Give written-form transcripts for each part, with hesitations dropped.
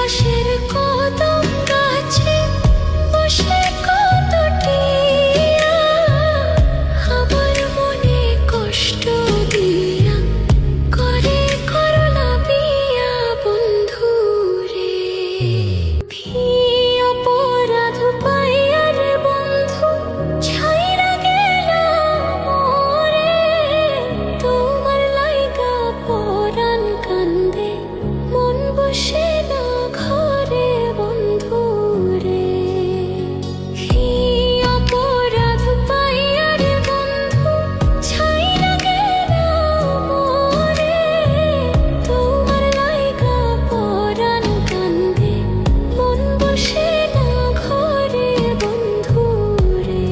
পাশের কদম গাছে বসে কত টিয়া আমার মনে কষ্ট দিয়া করে করলা বিয়া বন্ধু রে। কি অপরাধ পাইয়া রে বন্ধু ছাইরা গেলা মোরে, তোমার লাইগা পরাণ কান্দে মন বসে না ঘরে বন্ধু রে। কি অপরাধ পাইয়া রে বন্ধু ছাইরা গেলা মোরে, তোমার লাইগা পরাণ কান্দে মন বসে না ঘরে বন্ধু রে।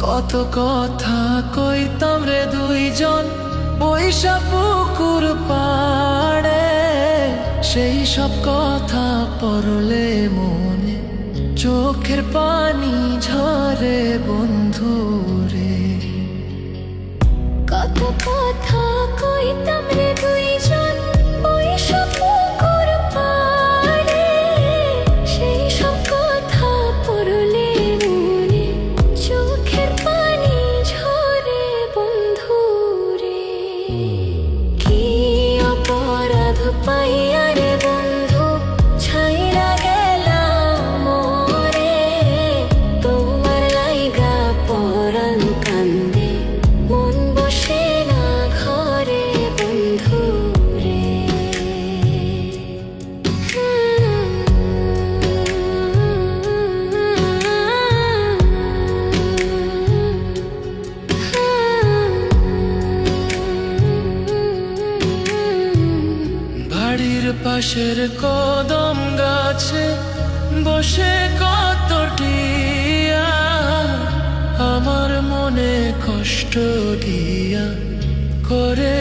কত কথা কইতাম রে দুইজন বৈশা পুকুর পাড়ে, সেই সব কথা পড়লে মনে চোখের পানি ঝরে বন্ধু রে। কত কথা কইতাম রে দুইজন বইসা পুকুর পাড়ে, সেই সব কথা পড়লে মনে চোখের পানি ঝরে বন্ধু রে। কি অপরাধ পাইয়া রে বন্ধু ছাইরা গেলা মোরে, তোমার লাইগা পরাণ কান্দে মন বসে না ঘরে বন্ধু রে। বাড়ির পাশের কদম গাছে বসে কত টিয়া আমার মনে কষ্ট দিয়া করে